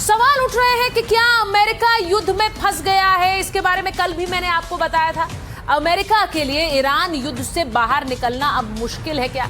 सवाल उठ रहे हैं कि क्या अमेरिका युद्ध में फंस गया है। इसके बारे में कल भी मैंने आपको बताया था। अमेरिका के लिए ईरान युद्ध से बाहर निकलना अब मुश्किल है क्या?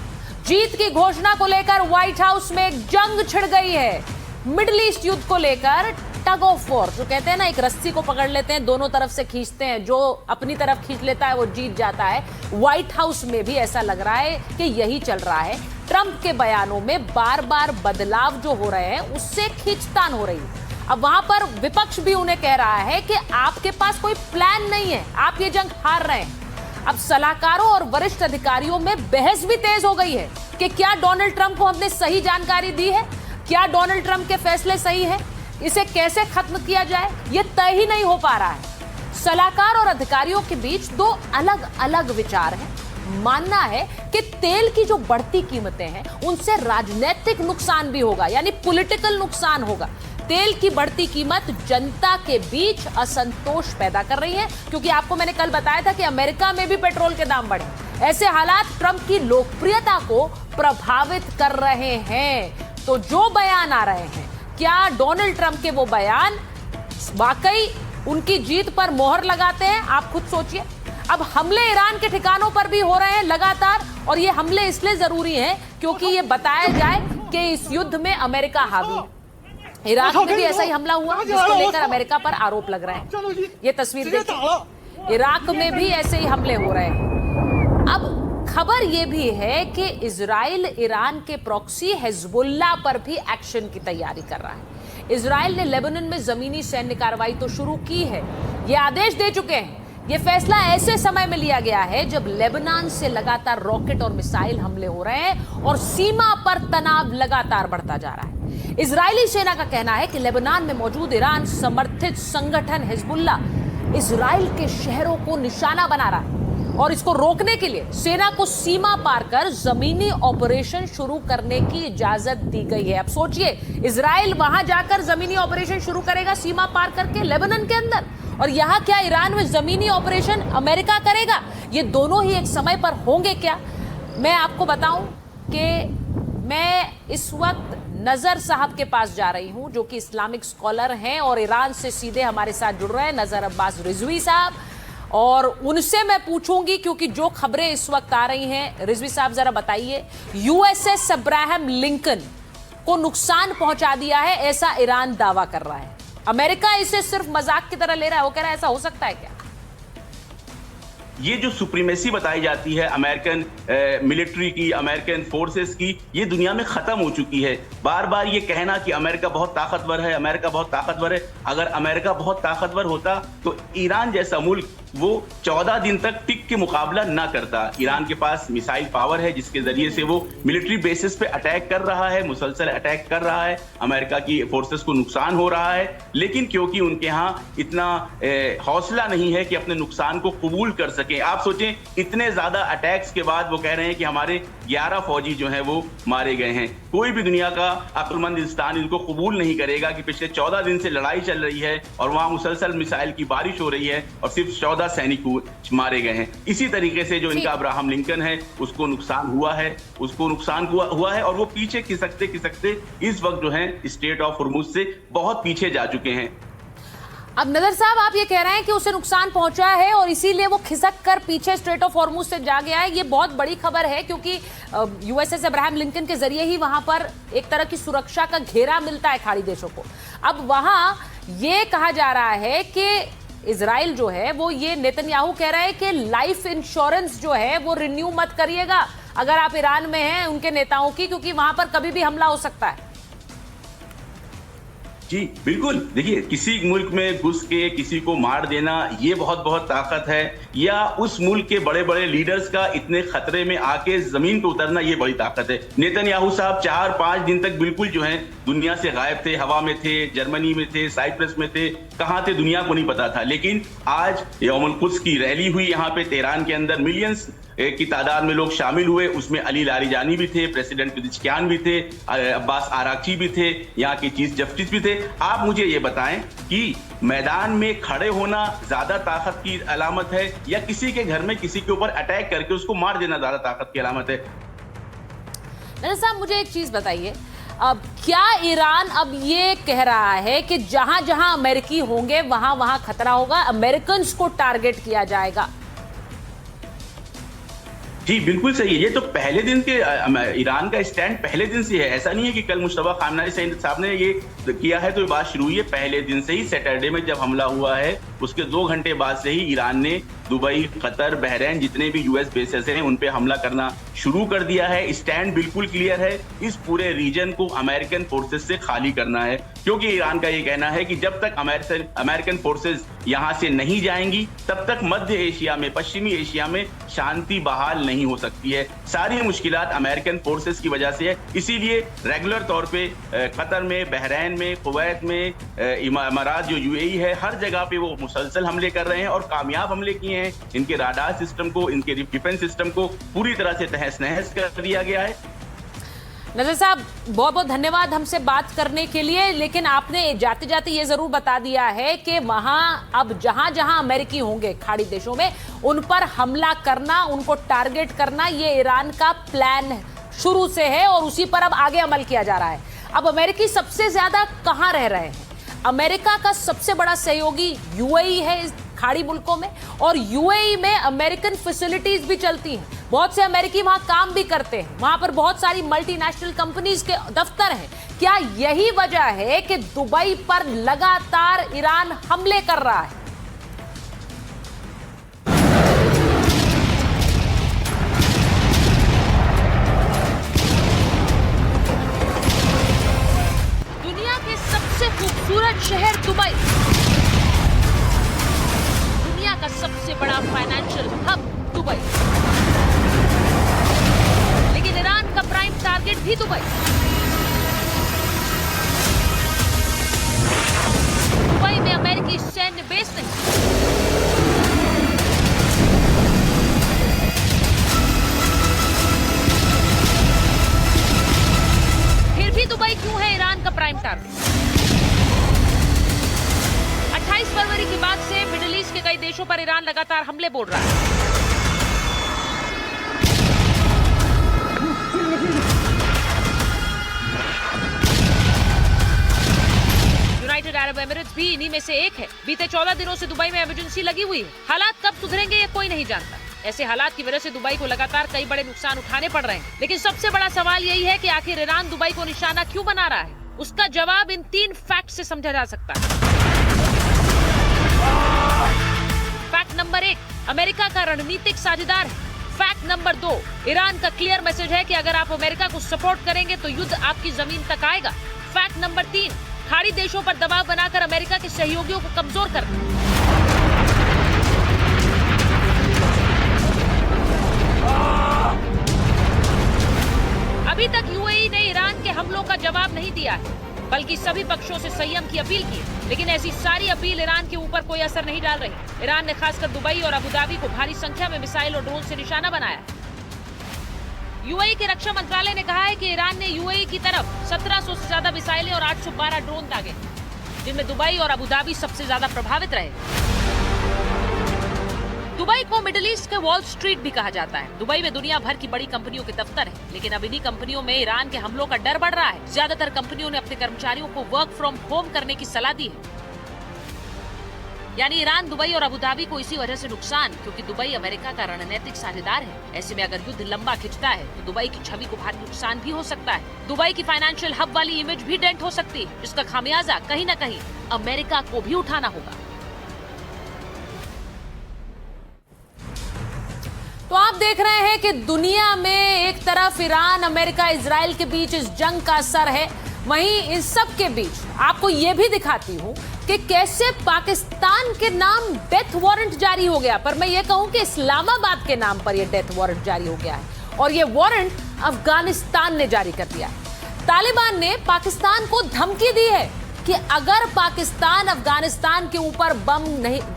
जीत की घोषणा को लेकर व्हाइट हाउस में एक जंग छिड़ गई है। मिडिल ईस्ट युद्ध को लेकर टग ऑफ वॉर, जो कहते हैं ना, एक रस्सी को पकड़ लेते हैं, दोनों तरफ से खींचते हैं, जो अपनी तरफ खींच लेता है वो जीत जाता है। व्हाइट हाउस में भी ऐसा लग रहा है कि यही चल रहा है। ट्रंप के बयानों में बार बार बदलाव जो हो रहे हैं उससे खींचतान हो रही है। अब वहां पर विपक्ष भी उन्हें कह रहा है कि आपके पास कोई प्लान नहीं है, आप ये जंग हार रहे हैं। अब सलाहकारों और वरिष्ठ अधिकारियों में बहस भी तेज हो गई है कि क्या डोनाल्ड ट्रंप को हमने सही जानकारी दी है, क्या डोनाल्ड ट्रंप के फैसले सही है, इसे कैसे खत्म किया जाए, यह तय ही नहीं हो पा रहा है। सलाहकार और अधिकारियों के बीच दो अलग अलग विचार हैं। मानना है कि तेल की जो बढ़ती कीमतें हैं उनसे राजनीतिक नुकसान भी होगा, यानी पॉलिटिकल नुकसान होगा। तेल की बढ़ती कीमत जनता के बीच असंतोष पैदा कर रही है, क्योंकि आपको मैंने कल बताया था कि अमेरिका में भी पेट्रोल के दाम बढ़े। ऐसे हालात ट्रंप की लोकप्रियता को प्रभावित कर रहे हैं। तो जो बयान आ रहे हैं, क्या डोनाल्ड ट्रंप के वो बयान वाकई उनकी जीत पर मोहर लगाते हैं? आप खुद सोचिए। अब हमले ईरान के ठिकानों पर भी हो रहे हैं लगातार, और ये हमले इसलिए जरूरी हैं क्योंकि ये बताया जाए कि इस युद्ध में अमेरिका हावी है। इराक में भी ऐसा ही हमला हुआ जिसको लेकर अमेरिका पर आरोप लग रहे हैं। ये तस्वीर देखिए, इराक में भी ऐसे ही हमले हो रहे हैं। अब खबर यह भी है कि इजराइल ईरान के प्रॉक्सी हिजबुल्लाह पर भी एक्शन की तैयारी कर रहा है। इजराइल ने लेबनान में जमीनी सैन्य कार्रवाई तो शुरू की है, ये आदेश दे चुके हैं। यह फैसला ऐसे समय में लिया गया है जब लेबनान से लगातार रॉकेट और मिसाइल हमले हो रहे हैं और सीमा पर तनाव लगातार बढ़ता जा रहा है। इजरायली सेना का कहना है कि लेबनान में मौजूद ईरान समर्थित संगठन हिजबुल्लाह इजराइल के शहरों को निशाना बना रहा है, और इसको रोकने के लिए सेना को सीमा पार कर जमीनी ऑपरेशन शुरू करने की इजाजत दी गई है। अब सोचिए, इजराइल वहां जाकर जमीनी ऑपरेशन शुरू करेगा सीमा पार करके लेबनान के अंदर, और यहां क्या ईरान में जमीनी ऑपरेशन अमेरिका करेगा? ये दोनों ही एक समय पर होंगे क्या? मैं आपको बताऊं कि मैं इस वक्त नजर साहब के पास जा रही हूं, जो कि इस्लामिक स्कॉलर हैं और ईरान से सीधे हमारे साथ जुड़ रहे हैं, नजर अब्बास रिजवी साहब, और उनसे मैं पूछूंगी क्योंकि जो खबरें इस वक्त आ रही हैं। रिजवी साहब जरा बताइए, यूएसएस अब्राहम लिंकन को नुकसान पहुंचा दिया है ऐसा ईरान दावा कर रहा है। अमेरिका इसे सिर्फ मजाक की तरह ले रहा है। वो कह रहा है ऐसा हो सकता है क्या? ये जो सुप्रीमेसी बताई जाती है अमेरिकन मिलिट्री की, अमेरिकन फोर्सेस की, ये दुनिया में खत्म हो चुकी है। बार बार ये कहना कि अमेरिका बहुत ताकतवर है, अमेरिका बहुत ताकतवर है। अगर अमेरिका बहुत ताकतवर होता तो ईरान जैसा मुल्क वो 14 दिन तक टिक के मुकाबला ना करता। ईरान के पास मिसाइल पावर है जिसके जरिए से वो मिलिट्री बेसिस पे अटैक कर रहा है, मुसलसल अटैक कर रहा है, अमेरिका की फोर्सेस को नुकसान हो रहा है। लेकिन क्योंकि उनके यहाँ इतना हौसला नहीं है कि अपने नुकसान को कबूल कर सके। आप सोचें, इतने ज्यादा अटैक्स के बाद वो कह रहे हैं कि हमारे 11 फौजी जो हैं वो मारे गए हैं। कोई भी दुनिया का अक्लमंद इंसान इनको कबूल नहीं करेगा कि पिछले 14 दिन से लड़ाई चल रही है और वहां मुसलसल मिसाइल की बारिश हो रही है और सिर्फ 14 सैनिक मारे गए हैं। इसी तरीके से जो इनका अब्राहम लिंकन है उसको नुकसान हुआ है, हुआ है और वो पीछे खिसकते खिसकते इस वक्त जो है स्ट्रेट ऑफ हॉर्मुज से बहुत पीछे जा चुके हैं। अब नदर साहब, आप ये कह रहे हैं कि उसे नुकसान पहुंचा है और इसीलिए वो खिसक कर पीछे स्ट्रेट ऑफ हॉर्मुज से जा गया है। ये बहुत बड़ी खबर है क्योंकि यूएसएस अब्राहम लिंकन के जरिए ही वहां पर एक तरह की सुरक्षा का घेरा मिलता है खाड़ी देशों को। अब वहां ये कहा जा रहा है कि इजराइल जो है वो, ये नेतन्याहू कह रहा है कि लाइफ इंश्योरेंस जो है वो रिन्यू मत करिएगा अगर आप ईरान में हैं, उनके नेताओं की, क्योंकि वहां पर कभी भी हमला हो सकता है। जी बिल्कुल, देखिए, किसी मुल्क में घुस के किसी को मार देना ये बहुत बहुत ताकत है, या उस मुल्क के बड़े बड़े लीडर्स का इतने खतरे में आके जमीन पे उतरना ये बड़ी ताकत है। नेतन्याहू साहब 4-5 दिन तक बिल्कुल जो है दुनिया से गायब थे, हवा में थे, जर्मनी में थे, साइप्रस में थे, कहाँ थे दुनिया को नहीं पता था। लेकिन आज यौमुल कुद्स की रैली हुई यहाँ पे तेहरान के अंदर, मिलियंस की तादाद में लोग शामिल हुए। उसमें अली लारिजानी भी थे, प्रेसिडेंट पिज़ेशकियान भी थे, अब्बास आरागची भी थे, यहाँ के चीफ जस्टिस भी थे। आप मुझे ये बताएं कि मैदान में खड़े होना ज्यादा ताकत की अलामत है या किसी के घर में किसी के ऊपर अटैक करके उसको मार देना ज्यादा ताकत की अलामत है? नजर साहब, मुझे एक चीज बताइए, अब क्या ईरान अब ये कह रहा है कि जहां जहां अमेरिकी होंगे वहां वहां खतरा होगा, अमेरिकन्स को टारगेट किया जाएगा? जी बिल्कुल सही है। ये तो पहले दिन के ईरान का स्टैंड पहले दिन से है। ऐसा नहीं है कि कल मुश्तबा खामनेई साहब ने ये किया है तो ये बात शुरू हुई है। पहले दिन से ही सैटरडे में जब हमला हुआ है उसके 2 घंटे बाद से ही ईरान ने दुबई, कतर, बहरीन जितने भी यूएस बेसेस हैं उन पे हमला करना शुरू कर दिया है। स्टैंड बिल्कुल क्लियर है, इस पूरे रीजन को अमेरिकन फोर्सेस से खाली करना है, क्योंकि ईरान का ये कहना है कि जब तक अमेरिकन फोर्सेस यहां से नहीं जाएंगी तब तक मध्य एशिया में, पश्चिमी एशिया में शांति बहाल नहीं हो सकती है। सारी मुश्किलात अमेरिकन फोर्सेस की वजह से है। इसीलिए रेगुलर तौर पे कतर में, बहरीन में, कुवैत में, इमारात जो यूएई है, हर जगह पे वो मुसलसल हमले कर रहे हैं और कामयाब हमले किए हैं। इनके राडार सिस्टम को, इनके डिफेंस सिस्टम को पूरी तरह से तहस नहस कर दिया गया है। नजर साहब, बहुत बहुत धन्यवाद हमसे बात करने के लिए, लेकिन आपने जाते जाते ये जरूर बता दिया है कि वहां अब जहां जहां अमेरिकी होंगे खाड़ी देशों में उन पर हमला करना, उनको टारगेट करना, ये ईरान का प्लान शुरू से है और उसी पर अब आगे अमल किया जा रहा है। अब अमेरिकी सबसे ज्यादा कहां रह रहे हैं? अमेरिका का सबसे बड़ा सहयोगी यूएई है इस खाड़ी मुल्कों में, और यूएई में अमेरिकन फैसिलिटीज भी चलती हैं। बहुत से अमेरिकी वहां काम भी करते हैं, वहां पर बहुत सारी मल्टीनेशनल कंपनीज के दफ्तर हैं। क्या यही वजह है कि दुबई पर लगातार ईरान हमले कर रहा है? दुनिया के सबसे खूबसूरत शहर दुबई, दुनिया का सबसे बड़ा फाइनेंशियल हब दुबई, लेकिन ईरान का प्राइम टारगेट भी दुबई। दुबई में अमेरिकी सैन्य बेस नहीं, फिर भी दुबई क्यों है ईरान का प्राइम टारगेट? 28 फरवरी के बाद से मिडिल ईस्ट के कई देशों पर ईरान लगातार हमले बोल रहा है। यूनाइटेड अरब एमिरेट्स भी इन्हीं में से एक है। बीते 14 दिनों से दुबई में इमरजेंसी लगी हुई है। हालात कब सुधरेंगे ये कोई नहीं जानता। ऐसे हालात की वजह से दुबई को लगातार कई बड़े नुकसान उठाने पड़ रहे हैं। लेकिन सबसे बड़ा सवाल यही है कि आखिर ईरान दुबई को निशाना क्यों बना रहा है? उसका जवाब इन 3 फैक्ट से समझा जा सकता है। फैक्ट नंबर 1, अमेरिका का रणनीतिक साझेदार है। फैक्ट नंबर 2, ईरान का क्लियर मैसेज है कि अगर आप अमेरिका को सपोर्ट करेंगे तो युद्ध आपकी जमीन तक आएगा। फैक्ट नंबर 3, खाड़ी देशों पर दबाव बनाकर अमेरिका के सहयोगियों को कमजोर करना। अभी तक यूएई ने ईरान के हमलों का जवाब नहीं दिया है, बल्कि सभी पक्षों से संयम की अपील की है। लेकिन ऐसी सारी अपील ईरान के ऊपर कोई असर नहीं डाल रही। ईरान ने खासकर दुबई और अबुधाबी को भारी संख्या में मिसाइल और ड्रोन से निशाना बनाया है। यूएई के रक्षा मंत्रालय ने कहा है कि ईरान ने यूएई की तरफ 1700 से ज्यादा मिसाइलें और 812 ड्रोन दागे, जिनमें दुबई और अबुधाबी सबसे ज्यादा प्रभावित रहे। दुबई को मिडिल ईस्ट के वॉल स्ट्रीट भी कहा जाता है। दुबई में दुनिया भर की बड़ी कंपनियों के दफ्तर हैं, लेकिन अब इन्हीं कंपनियों में ईरान के हमलों का डर बढ़ रहा है। ज्यादातर कंपनियों ने अपने कर्मचारियों को वर्क फ्रॉम होम करने की सलाह दी है। यानी ईरान, दुबई और अबुधाबी को इसी वजह से नुकसान, क्योंकि दुबई अमेरिका का रणनीतिक साझेदार है। ऐसे में अगर युद्ध लंबा खिंचता है तो दुबई की छवि को भारी नुकसान भी हो सकता है। दुबई की फाइनेंशियल हब वाली इमेज भी डेंट हो सकती है, जिसका खामियाजा कहीं न कहीं अमेरिका को भी उठाना होगा। तो आप देख रहे हैं कि दुनिया में एक तरफ ईरान, अमेरिका, इजराइल के बीच इस जंग का असर है, वहीं इन सब के बीच आपको यह भी दिखाती हूं कि कैसे पाकिस्तान के नाम डेथ वारंट जारी हो गया। पर मैं ये कहूं कि इस्लामाबाद के नाम पर यह डेथ वारंट जारी हो गया है और यह वारंट अफगानिस्तान ने जारी कर दिया है। तालिबान ने पाकिस्तान को धमकी दी है कि अगर पाकिस्तान अफगानिस्तान के ऊपर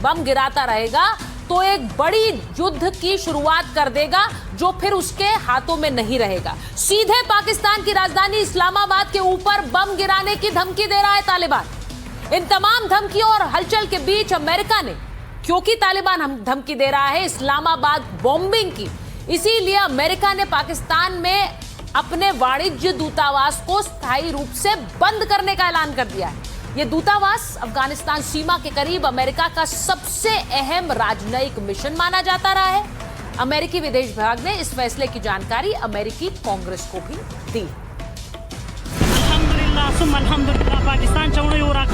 बम गिराता रहेगा तो एक बड़ी युद्ध की शुरुआत कर देगा, जो फिर उसके हाथों में नहीं रहेगा। सीधे पाकिस्तान की राजधानी इस्लामाबाद के ऊपर बम गिराने की धमकी दे रहा है तालिबान। इन तमाम धमकियों और हलचल के बीच अमेरिका ने, क्योंकि तालिबान हम धमकी दे रहा है इस्लामाबाद बॉम्बिंग की, इसीलिए अमेरिका ने पाकिस्तान में अपने वाणिज्य दूतावास को स्थायी रूप से बंद करने का ऐलान कर दिया है। यह दूतावास अफगानिस्तान सीमा के करीब अमेरिका का सबसे अहम राजनयिक मिशन माना जाता रहा है। अमेरिकी विदेश विभाग ने इस फैसले की जानकारी अमेरिकी कांग्रेस को भी दी। अल्हम्दुलिल्लाह पाकिस्तान चौड़े हो रहा।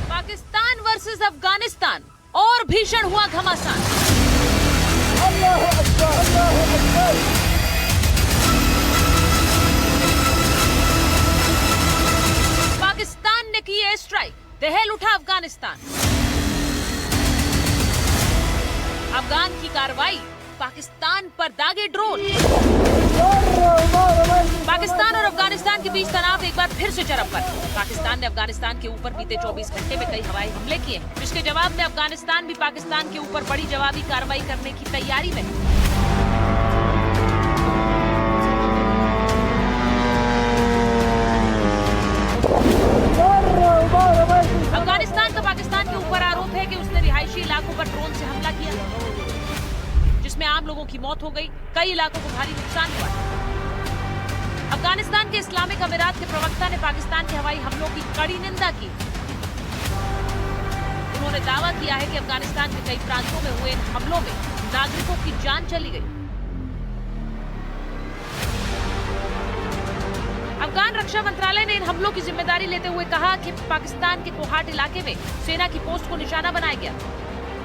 पाकिस्तान वर्सेस अफगानिस्तान और भीषण हुआ घमासान। पाकिस्तान ने की एयर स्ट्राइक, दहल उठा अफगानिस्तान। अफगान की कार्रवाई, पाकिस्तान पर दागे ड्रोन। पाकिस्तान और अफगानिस्तान के बीच तनाव एक बार फिर से चरम पर। पाकिस्तान ने अफगानिस्तान के ऊपर बीते 24 घंटे में कई हवाई हमले किए, जिसके जवाब में अफगानिस्तान भी पाकिस्तान के ऊपर बड़ी जवाबी कार्रवाई करने की तैयारी में। अफगानिस्तान का पाकिस्तान के ऊपर आरोप है कि उसने रिहायशी इलाकों पर ड्रोन से हमला किया, जिसमें आम लोगों की मौत हो गई, कई इलाकों को भारी नुकसान हुआ। अफगानिस्तान के इस्लामिक अमीरात के प्रवक्ता ने पाकिस्तान के हवाई हमलों की कड़ी निंदा की। उन्होंने दावा किया है कि अफगानिस्तान के कई प्रांतों में हुए इन हमलों में नागरिकों की जान चली गई। अफगान रक्षा मंत्रालय ने इन हमलों की जिम्मेदारी लेते हुए कहा कि पाकिस्तान के कोहाट इलाके में सेना की पोस्ट को निशाना बनाया गया।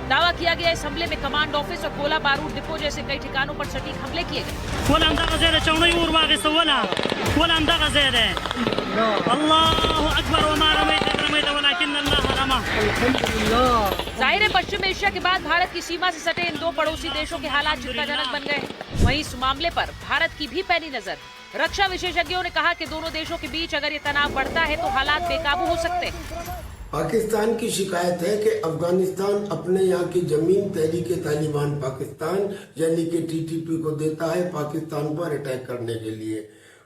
दावा किया गया इस हमले में कमांड ऑफिस और गोला बारूद डिपो जैसे कई ठिकानों पर सटीक हमले किए गए। जाहिर है पश्चिम एशिया के बाद भारत की सीमा से सटे इन दो पड़ोसी देशों के हालात चिंताजनक बन गए हैं। वहीं इस मामले पर भारत की भी पैनी नजर। रक्षा विशेषज्ञों ने कहा कि दोनों देशों के बीच अगर ये तनाव बढ़ता है तो हालात बेकाबू हो सकते हैं। पाकिस्तान की शिकायत है कि अफगानिस्तान अपने यहाँ की जमीन तहरीक तालिबान पाकिस्तान यानी कि टीटीपी को देता है पाकिस्तान पर अटैक करने के लिए,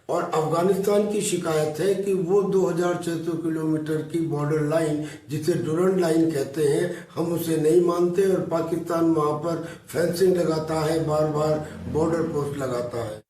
और अफगानिस्तान की शिकायत है कि वो 2600 किलोमीटर की बॉर्डर लाइन जिसे डुरंड लाइन कहते हैं हम उसे नहीं मानते, और पाकिस्तान वहाँ पर फेंसिंग लगाता है, बार बार बॉर्डर पोस्ट लगाता है।